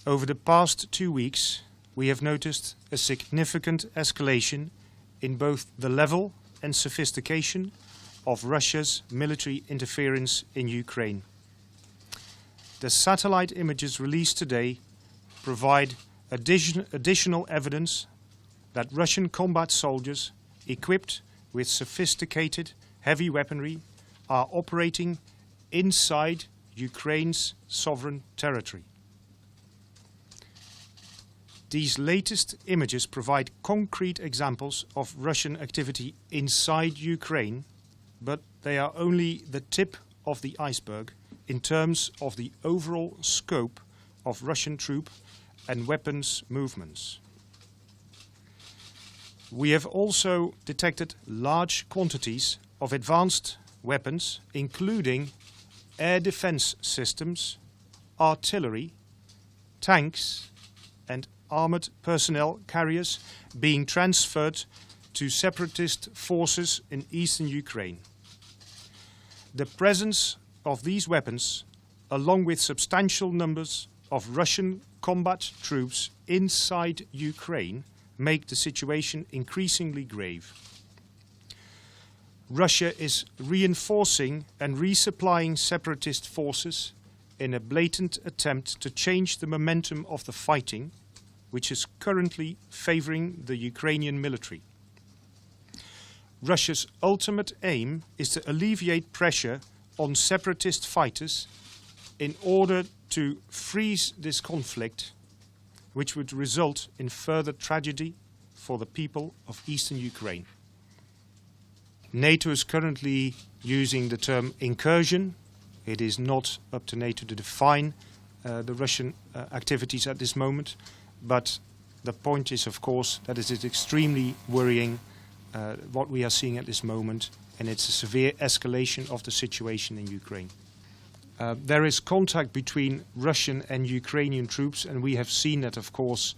Over the past 2 weeks, we have noticed a significant escalation in both the level and sophistication of Russia's military interference in Ukraine. The satellite images released today provide additional evidence that Russian combat soldiers equipped with sophisticated heavy weaponry are operating inside Ukraine's sovereign territory. These latest images provide concrete examples of Russian activity inside Ukraine, but they are only the tip of the iceberg in terms of the overall scope of Russian troop and weapons movements. We have also detected large quantities of advanced weapons, including air defense systems, artillery, tanks and armored personnel carriers being transferred to separatist forces in eastern Ukraine. The presence of these weapons, along with substantial numbers of Russian combat troops inside Ukraine, make the situation increasingly grave. Russia is reinforcing and resupplying separatist forces in a blatant attempt to change the momentum of the fighting, which is currently favoring the Ukrainian military. Russia's ultimate aim is to alleviate pressure on separatist fighters in order to freeze this conflict, which would result in further tragedy for the people of eastern Ukraine. NATO is currently using the term incursion. It is not up to NATO to define the Russian activities at this moment, but the point is, of course, that it is extremely worrying what we are seeing at this moment, and it's a severe escalation of the situation in Ukraine. There is contact between Russian and Ukrainian troops, and we have seen that, of course,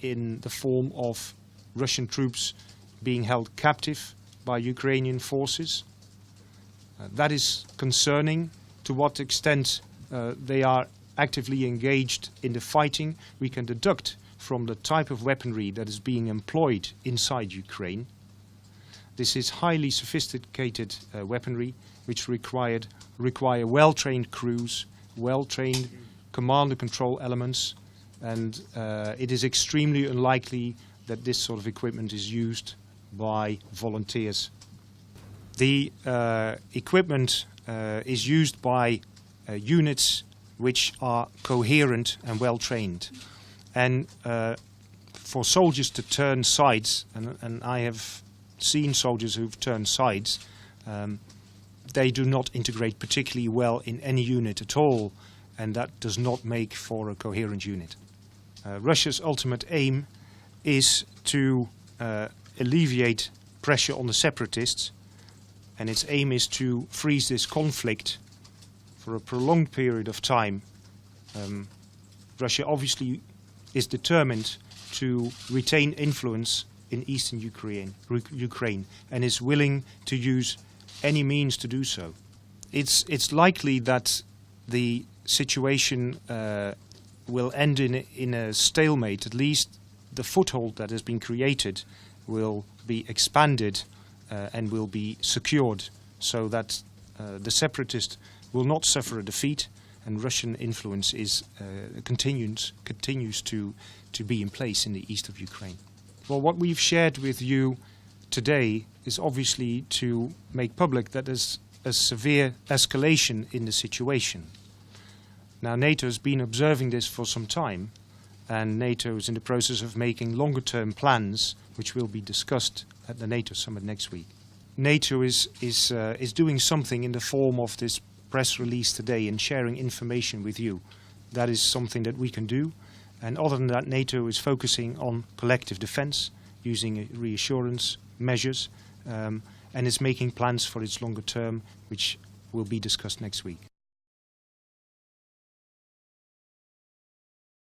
in the form of Russian troops being held captive by Ukrainian forces. That is concerning. To what extent they are actively engaged in the fighting, we can deduct from the type of weaponry that is being employed inside Ukraine. This is highly sophisticated weaponry which require well-trained crews, well-trained command and control elements, and it is extremely unlikely that this sort of equipment is used by volunteers. The equipment is used by units which are coherent and well-trained. And for soldiers to turn sides, and I have seen soldiers who've turned sides, they do not integrate particularly well in any unit at all, and that does not make for a coherent unit. Russia's ultimate aim is to alleviate pressure on the separatists, and its aim is to freeze this conflict for a prolonged period of time. Russia obviously is determined to retain influence in eastern Ukraine and is willing to use any means to do so. It's likely that the situation will end in a stalemate. At least the foothold that has been created will be expanded and will be secured, so that the separatists will not suffer a defeat, and Russian influence is continues to be in place in the east of Ukraine. Well, what we've shared with you today is obviously to make public that there's a severe escalation in the situation. Now, NATO has been observing this for some time, and NATO is in the process of making longer-term plans, which will be discussed at the NATO summit next week. NATO is doing something in the form of this press release today and sharing information with you. That is something that we can do. And other than that, NATO is focusing on collective defense, using reassurance measures, and is making plans for its longer term, which will be discussed next week.